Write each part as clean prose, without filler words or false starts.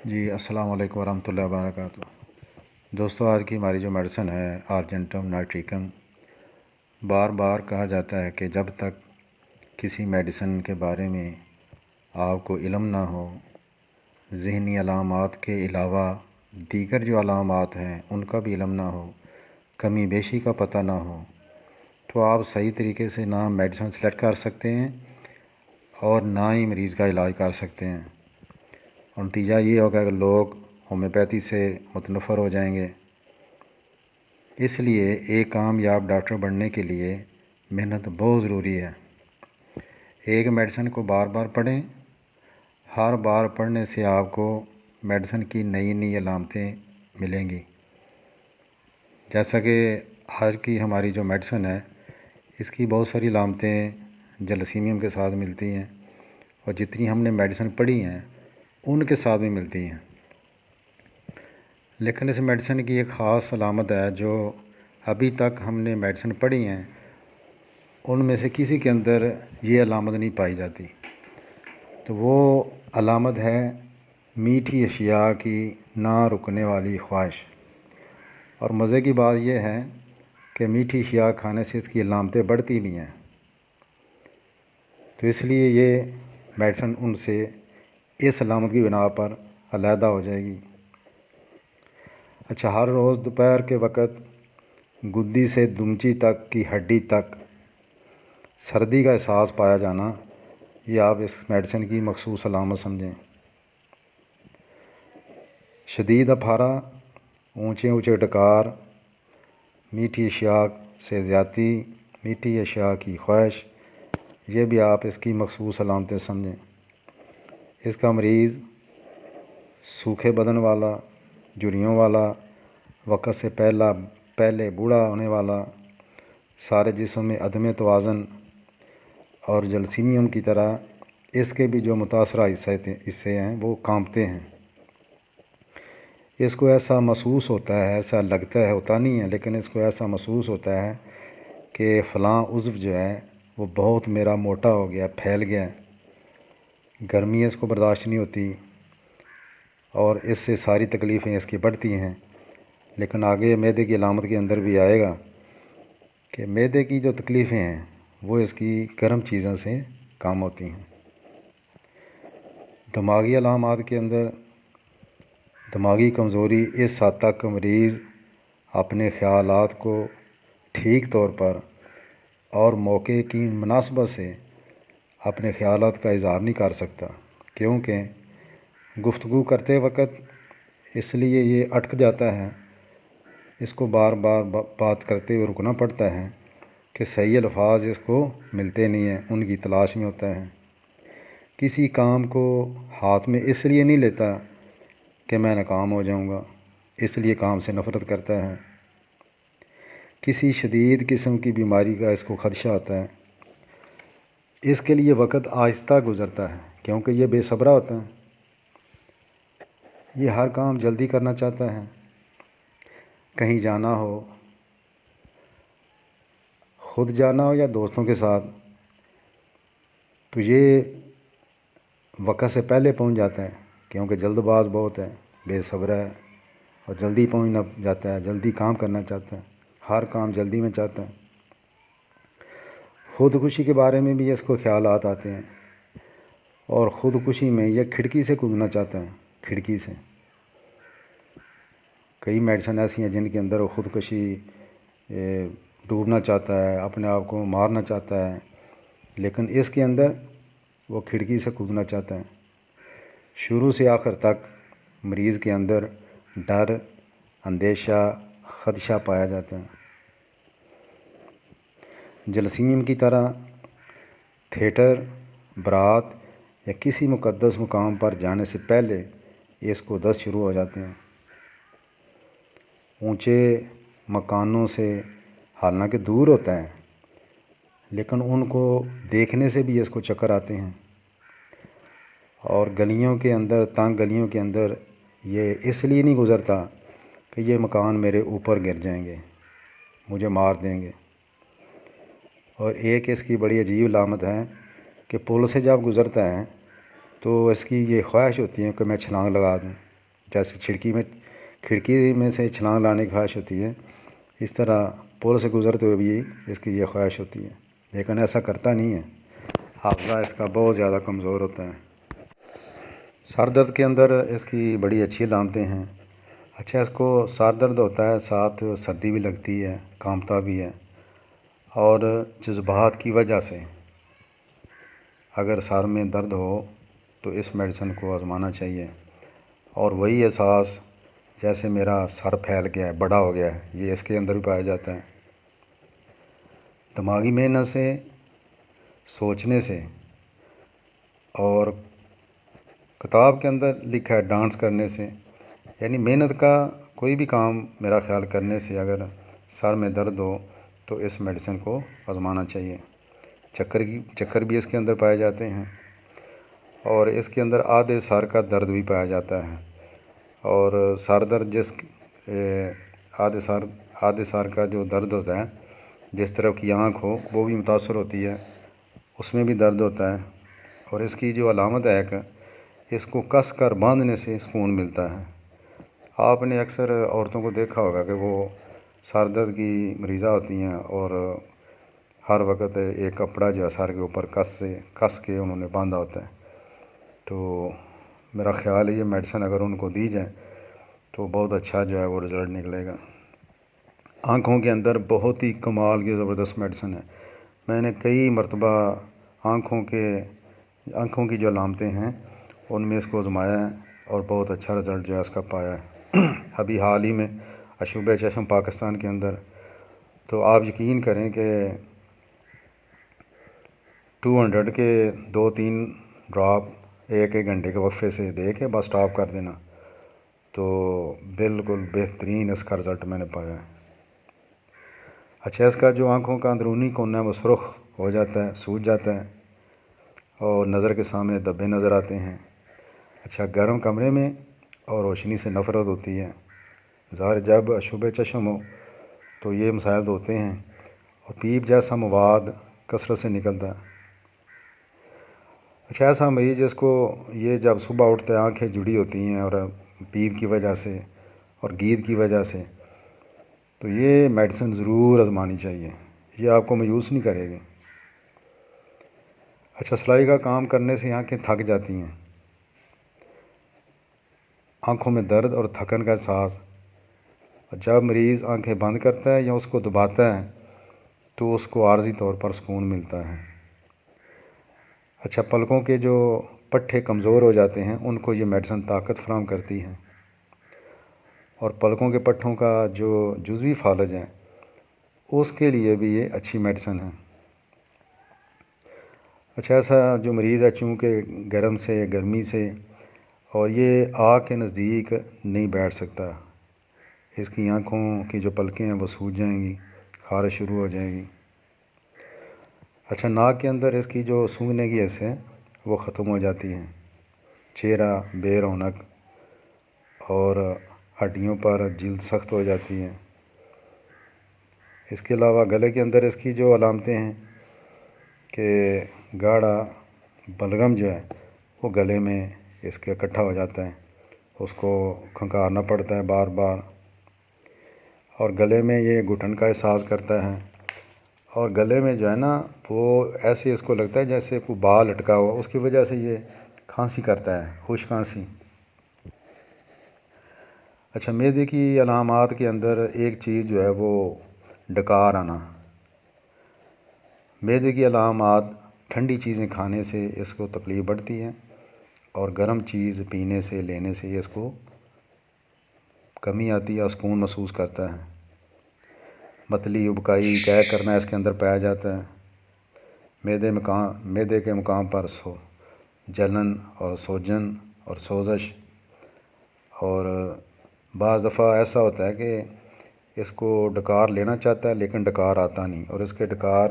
جی السلام علیکم ورحمۃ اللہ وبرکاتہ۔ دوستو، آج کی ہماری جو میڈیسن ہے آرجنٹم نائٹریکم، بار بار کہا جاتا ہے کہ جب تک کسی میڈیسن کے بارے میں آپ کو علم نہ ہو، ذہنی علامات کے علاوہ دیگر جو علامات ہیں ان کا بھی علم نہ ہو، کمی بیشی کا پتہ نہ ہو، تو آپ صحیح طریقے سے نہ میڈیسن سلیکٹ کر سکتے ہیں اور نہ ہی مریض کا علاج کر سکتے ہیں۔ اور نتیجہ یہ ہوگا کہ لوگ ہومیوپیتھی سے متنفر ہو جائیں گے۔ اس لیے ایک کامیاب ڈاکٹر بننے کے لیے محنت بہت ضروری ہے۔ ایک میڈیسن کو بار بار پڑھیں، ہر بار پڑھنے سے آپ کو میڈیسن کی نئی نئی علامتیں ملیں گی۔ جیسا کہ آج کی ہماری جو میڈیسن ہے اس کی بہت ساری علامتیں جلسیمیم کے ساتھ ملتی ہیں، اور جتنی ہم نے میڈیسن پڑھی ہیں ان کے ساتھ بھی ملتی ہیں۔ لیکن اس میڈیسن کی ایک خاص علامت ہے جو ابھی تک ہم نے میڈیسن پڑھی ہیں ان میں سے کسی کے اندر یہ علامت نہیں پائی جاتی، تو وہ علامت ہے میٹھی اشیاء کی نہ رکنے والی خواہش۔ اور مزے کی بات یہ ہے کہ میٹھی اشیاء کھانے سے اس کی علامتیں بڑھتی بھی ہیں، تو اس لیے یہ میڈیسن ان سے اس علامت کی بنا پر علیحدہ ہو جائے گی۔ اچھا، ہر روز دوپہر کے وقت گدی سے دمچی تک کی ہڈی تک سردی کا احساس پایا جانا، یہ آپ اس میڈیسن کی مخصوص علامت سمجھیں۔ شدید افارہ، اونچے اونچے ڈکار، میٹھی اشیاء سے زیادتی، میٹھی اشیاء کی خواہش، یہ بھی آپ اس کی مخصوص علامتیں سمجھیں۔ اس کا مریض سوکھے بدن والا، جھریوں والا، وقت سے پہلے بوڑھا ہونے والا، سارے جسم میں عدم توازن، اور جلسیمیم کی طرح اس کے بھی جو متاثرہ حصے ہیں وہ کانپتے ہیں۔ اس کو ایسا محسوس ہوتا ہے، ایسا لگتا ہے، ہوتا نہیں ہے لیکن اس کو ایسا محسوس ہوتا ہے کہ فلاں عضو جو ہے وہ بہت میرا موٹا ہو گیا، پھیل گیا ہے، گرمی اس کو برداشت نہیں ہوتی، اور اس سے ساری تکلیفیں اس کی بڑھتی ہیں۔ لیکن آگے معدے کی علامت کے اندر بھی آئے گا کہ معدے کی جو تکلیفیں ہیں وہ اس کی گرم چیزوں سے کم ہوتی ہیں۔ دماغی علامات کے اندر دماغی کمزوری، اس حد تک مریض اپنے خیالات کو ٹھیک طور پر اور موقع کی مناسبت سے اپنے خیالات کا اظہار نہیں کر سکتا، کیونکہ گفتگو کرتے وقت اس لیے یہ اٹک جاتا ہے، اس کو بار بار بات کرتے ہوئے رکنا پڑتا ہے کہ صحیح الفاظ اس کو ملتے نہیں ہیں، ان کی تلاش میں ہوتا ہے۔ کسی کام کو ہاتھ میں اس لیے نہیں لیتا کہ میں ناکام ہو جاؤں گا، اس لیے کام سے نفرت کرتا ہے۔ کسی شدید قسم کی بیماری کا اس کو خدشہ ہوتا ہے، اس کے لیے وقت آہستہ گزرتا ہے کیونکہ یہ بے صبرا ہوتا ہے، یہ ہر کام جلدی کرنا چاہتا ہے۔ کہیں جانا ہو، خود جانا ہو یا دوستوں کے ساتھ، تو یہ وقت سے پہلے پہنچ جاتا ہے کیونکہ جلد باز بہت ہے، بے صبر ہے، اور جلدی پہنچنا جاتا ہے، جلدی کام کرنا چاہتا ہے، ہر کام جلدی میں چاہتا ہے۔ خودکشی کے بارے میں بھی اس کو خیالات آتے ہیں، اور خودکشی میں یہ کھڑکی سے کودنا چاہتا ہے، کھڑکی سے۔ کئی میڈیسن ایسی ہیں جن کے اندر وہ خودکشی ڈوبنا چاہتا ہے، اپنے آپ کو مارنا چاہتا ہے، لیکن اس کے اندر وہ کھڑکی سے کودنا چاہتا ہے۔ شروع سے آخر تک مریض کے اندر ڈر، اندیشہ، خدشہ پایا جاتا ہے۔ جلسیمیم کی طرح تھیٹر، برات یا کسی مقدس مقام پر جانے سے پہلے اس کو دست شروع ہو جاتے ہیں۔ اونچے مکانوں سے حالانکہ دور ہوتا ہے لیکن ان کو دیکھنے سے بھی اس کو چکر آتے ہیں، اور گلیوں کے اندر، تنگ گلیوں کے اندر یہ اس لیے نہیں گزرتا کہ یہ مکان میرے اوپر گر جائیں گے، مجھے مار دیں گے۔ اور ایک اس کی بڑی عجیب علامت ہے کہ پل سے جب گزرتا ہے تو اس کی یہ خواہش ہوتی ہے کہ میں چھلانگ لگا دوں، جیسے کھڑکی میں سے چھلانگ لانے کی خواہش ہوتی ہے، اس طرح پل سے گزرتے ہوئے بھی اس کی یہ خواہش ہوتی ہے، لیکن ایسا کرتا نہیں ہے، حافظہ اس کا بہت زیادہ کمزور ہوتا ہے۔ سر درد کے اندر اس کی بڑی اچھی علامتیں ہیں۔ اچھا، اس کو سر درد ہوتا ہے، ساتھ سردی بھی لگتی ہے، کانپتا بھی ہے، اور جذبات کی وجہ سے اگر سر میں درد ہو تو اس میڈیسن کو آزمانا چاہیے، اور وہی احساس جیسے میرا سر پھیل گیا ہے، بڑا ہو گیا ہے، یہ اس کے اندر بھی پایا جاتا ہے۔ دماغی محنت سے، سوچنے سے، اور کتاب کے اندر لکھا ہے ڈانس کرنے سے، یعنی محنت کا کوئی بھی کام میرا خیال کرنے سے اگر سر میں درد ہو تو اس میڈیسن کو آزمانا چاہیے۔ چکر بھی اس کے اندر پائے جاتے ہیں، اور اس کے اندر آدھے سر کا درد بھی پایا جاتا ہے، اور سر درد آدھے سر کا جو درد ہوتا ہے، جس طرف کی آنکھ ہو وہ بھی متاثر ہوتی ہے، اس میں بھی درد ہوتا ہے، اور اس کی جو علامت ہے کہ اس کو کس کر باندھنے سے سکون ملتا ہے۔ آپ نے اکثر عورتوں کو دیکھا ہوگا کہ وہ سر درد کی مریضہ ہوتی ہیں اور ہر وقت ایک کپڑا جو ہے سر کے اوپر کس کے انہوں نے باندھا ہوتا ہے، تو میرا خیال ہے یہ میڈیسن اگر ان کو دی جائے تو بہت اچھا جو ہے وہ رزلٹ نکلے گا۔ آنکھوں کے اندر بہت ہی کمال کی زبردست میڈیسن ہے۔ میں نے کئی مرتبہ آنکھوں کی جو علامتیں ہیں ان میں اس کو آزمایا ہے، اور بہت اچھا رزلٹ جو ہے اس کا پایا ہے۔ ابھی حال ہی میں عشوبۂ چشم پاکستان کے اندر، تو آپ یقین کریں کہ 200 کے 2-3 ڈراپ ایک گھنٹے کے وقفے سے دے کے بس اسٹاپ کر دینا، تو بالکل بہترین اس کا رزلٹ میں نے پایا ہے۔ اچھا، اس کا جو آنکھوں کا اندرونی کونا ہے وہ سرخ ہو جاتا ہے، سوج جاتا ہے، اور نظر کے سامنے دبے نظر آتے ہیں۔ اچھا، گرم کمرے میں اور روشنی سے نفرت ہوتی ہے، ظاہر جب عشوبۂ چشم ہو تو یہ مسائل ہوتے ہیں، اور پیپ جیسا مواد کثرت سے نکلتا ہے۔ اچھا، ایسا مریض جس کو یہ جب صبح اٹھتے آنکھیں جڑی ہوتی ہیں اور پیپ کی وجہ سے اور گید کی وجہ سے، تو یہ میڈیسن ضرور آزمانی چاہیے، یہ آپ کو مایوس نہیں کرے گی۔ اچھا، سلائی کا کام کرنے سے آنکھیں تھک جاتی ہیں، آنکھوں میں درد اور تھکن کا احساس، اور جب مریض آنکھیں بند کرتا ہے یا اس کو دباتا ہے تو اس کو عارضی طور پر سکون ملتا ہے۔ اچھا، پلکوں کے جو پٹھے کمزور ہو جاتے ہیں ان کو یہ میڈیسن طاقت فراہم کرتی ہے، اور پلکوں کے پٹھوں کا جو جزوی فالج ہے اس کے لیے بھی یہ اچھی میڈیسن ہے۔ اچھا، ایسا جو مریض ہے چونکہ گرمی سے اور یہ آگ کے نزدیک نہیں بیٹھ سکتا، اس کی آنکھوں کی جو پلکیں ہیں وہ سوج جائیں گی، خارش شروع ہو جائے گی۔ اچھا، ناک کے اندر اس کی جو سونگھنے کی حس ہے وہ ختم ہو جاتی ہے، چہرہ بے رونق، اور ہڈیوں پر جلد سخت ہو جاتی ہے۔ اس کے علاوہ گلے کے اندر اس کی جو علامتیں ہیں کہ گاڑھا بلغم جو ہے وہ گلے میں اس کے اکٹھا ہو جاتا ہے، اس کو کھنکارنا پڑتا ہے بار بار، اور گلے میں یہ گھٹن کا احساس کرتا ہے، اور گلے میں جو ہے نا وہ ایسے اس کو لگتا ہے جیسے کوئی بال لٹکا ہوا، اس کی وجہ سے یہ کھانسی کرتا ہے، خشک کھانسی۔ اچھا، معدے کی علامات کے اندر ایک چیز جو ہے وہ ڈکار آنا۔ معدے کی علامات ٹھنڈی چیزیں کھانے سے اس کو تکلیف بڑھتی ہے، اور گرم چیز پینے سے لینے سے اس کو کمی آتی ہے، سکون محسوس کرتا ہے۔ متلی، ابکائی، قے کرنا اس کے اندر پایا جاتا ہے۔ معدے کے مقام پر جلن اور سوجن اور سوزش، اور بعض دفعہ ایسا ہوتا ہے کہ اس کو ڈکار لینا چاہتا ہے لیکن ڈکار آتا نہیں، اور اس کے ڈکار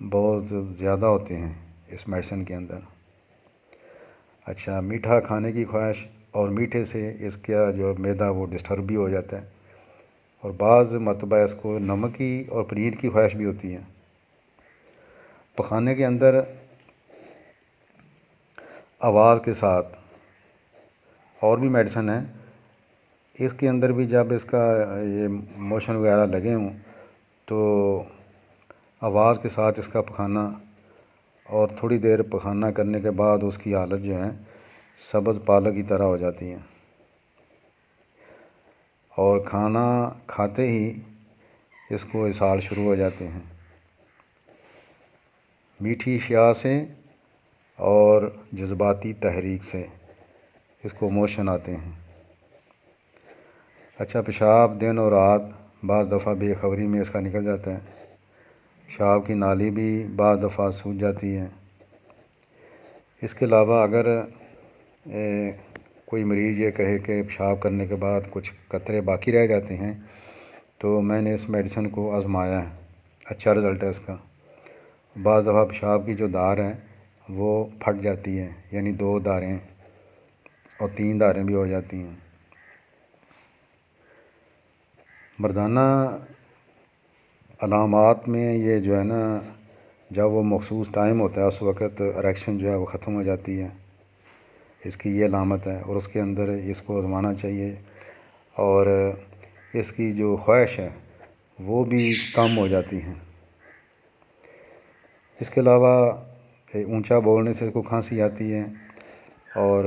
بہت زیادہ ہوتے ہیں اس میڈیسن کے اندر۔ اچھا، میٹھا کھانے کی خواہش، اور میٹھے سے اس کا جو معدہ وہ ڈسٹرب بھی ہو جاتا ہے، اور بعض مرتبہ اس کو نمک کی اور پنیر کی خواہش بھی ہوتی ہے۔ پخانے کے اندر آواز کے ساتھ اور بھی میڈیسن ہیں، اس کے اندر بھی جب اس کا یہ موشن وغیرہ لگے ہوں تو آواز کے ساتھ اس کا پخانا، اور تھوڑی دیر پخانا کرنے کے بعد اس کی حالت جو ہے سبز پالک کی طرح ہو جاتی ہے، اور کھانا کھاتے ہی اس کو اسہال شروع ہو جاتے ہیں۔ میٹھی اشیاء سے اور جذباتی تحریک سے اس کو موشن آتے ہیں۔ اچھا، پیشاب دن اور رات بعض دفعہ بے خبری میں اس کا نکل جاتا ہے۔ پیشاب کی نالی بھی بعض دفعہ سوج جاتی ہے۔ اس کے علاوہ اگر کوئی مریض یہ کہے کہ پیشاب کرنے کے بعد کچھ قطرے باقی رہ جاتے ہیں، تو میں نے اس میڈیسن کو آزمایا ہے، اچھا رزلٹ ہے اس کا۔ بعض دفعہ پیشاب کی جو دار ہے وہ پھٹ جاتی ہے، یعنی 2 داریں اور 3 داریں بھی ہو جاتی ہیں۔ مردانہ علامات میں یہ جو ہے نا، جب وہ مخصوص ٹائم ہوتا ہے اس وقت اریکشن جو ہے وہ ختم ہو جاتی ہے، اس کی یہ علامت ہے، اور اس کے اندر اس کو آزمانا چاہیے، اور اس کی جو خواہش ہے وہ بھی کم ہو جاتی ہیں۔ اس کے علاوہ اونچا بولنے سے اس کو کھانسی آتی ہے، اور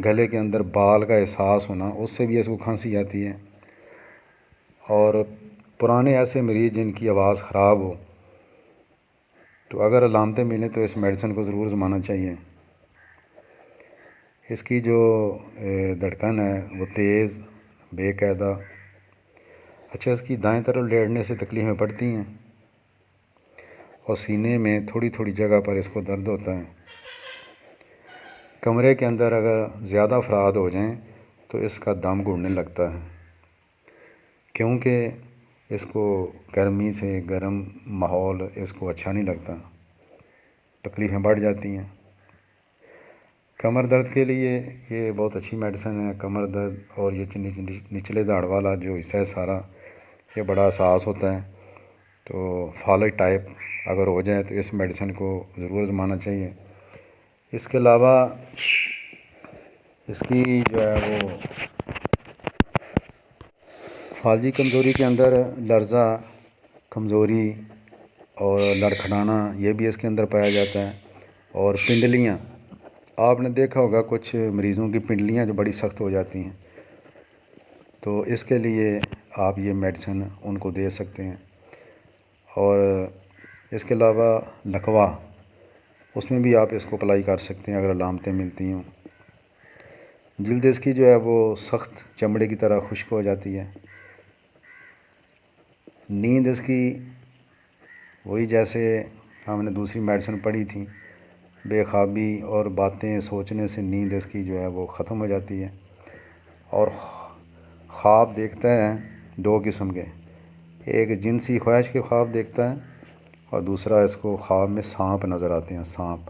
گلے کے اندر بال کا احساس ہونا اس سے بھی اس کو کھانسی آتی ہے۔ اور پرانے ایسے مریض جن کی آواز خراب ہو، تو اگر علامتیں ملیں تو اس میڈیسن کو ضرور آزمانا چاہیے۔ اس کی جو دھڑکن ہے وہ تیز، بے قاعدہ۔ اچھا، اس کی دائیں طرف لیٹنے سے تکلیفیں پڑتی ہیں، اور سینے میں تھوڑی تھوڑی جگہ پر اس کو درد ہوتا ہے۔ کمرے کے اندر اگر زیادہ افراد ہو جائیں تو اس کا دم گھٹنے لگتا ہے، کیونکہ اس کو گرمی سے، گرم ماحول اس کو اچھا نہیں لگتا، تکلیفیں بڑھ جاتی ہیں۔ کمر درد کے لیے یہ بہت اچھی میڈیسن ہے۔ کمر درد اور یہ نچلے دھاڑ والا جو حصہ ہے سارا، یہ بڑا حساس ہوتا ہے، تو فالج ٹائپ اگر ہو جائے تو اس میڈیسن کو ضرور آزمانا چاہیے۔ اس کے علاوہ اس کی جو ہے وہ فالجی کمزوری کے اندر لرزہ، کمزوری اور لڑکھڑانا یہ بھی اس کے اندر پایا جاتا ہے، اور پنڈلیاں، آپ نے دیکھا ہوگا کچھ مریضوں کی پنڈلیاں جو بڑی سخت ہو جاتی ہیں، تو اس کے لیے آپ یہ میڈیسن ان کو دے سکتے ہیں۔ اور اس کے علاوہ لکوا، اس میں بھی آپ اس کو اپلائی کر سکتے ہیں اگر علامتیں ملتی ہوں۔ جلد اس کی جو ہے وہ سخت چمڑے کی طرح خشک ہو جاتی ہے۔ نیند اس کی وہی جیسے ہم نے دوسری میڈیسن پڑھی تھی، بے خوابی اور باتیں سوچنے سے نیند اس کی جو ہے وہ ختم ہو جاتی ہے، اور خواب دیکھتا ہے 2 قسم کے، ایک جنسی خواہش کے خواب دیکھتا ہے، اور دوسرا اس کو خواب میں سانپ نظر آتے ہیں، سانپ۔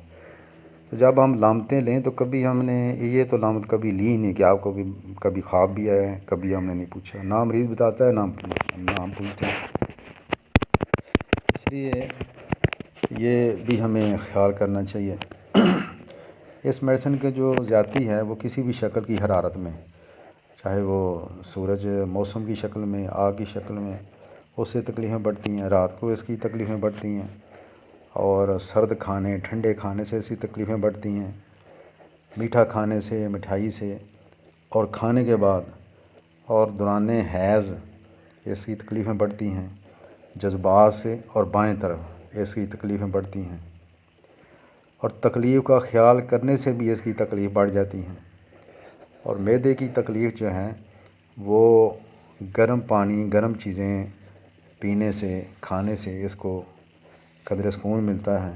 تو جب ہم لامتیں لیں تو کبھی ہم نے یہ تو لامت کبھی لی نہیں کہ آپ کو بھی کبھی خواب بھی آیا ہے، کبھی ہم نے نہیں پوچھا، نہ مریض بتاتا ہے نہ ہم پوچھتے ہیں۔ اس لیے یہ بھی ہمیں خیال کرنا چاہیے۔ اس میڈیسن کے جو زیادتی ہے وہ کسی بھی شکل کی حرارت میں، چاہے وہ سورج موسم کی شکل میں، آگ کی شکل میں، اس سے تکلیفیں بڑھتی ہیں، رات کو اس کی تکلیفیں بڑھتی ہیں، اور سرد کھانے، ٹھنڈے کھانے سے ایسی تکلیفیں بڑھتی ہیں، میٹھا کھانے سے، مٹھائی سے، اور کھانے کے بعد اور دوران حیض اس کی تکلیفیں بڑھتی ہیں، جذبات سے اور بائیں طرف اس کی تکلیفیں بڑھتی ہیں، اور تکلیف کا خیال کرنے سے بھی اس کی تکلیف بڑھ جاتی ہیں، اور معدے کی تکلیف جو ہے وہ گرم پانی، گرم چیزیں پینے سے، کھانے سے اس کو قدر سکون ملتا ہے۔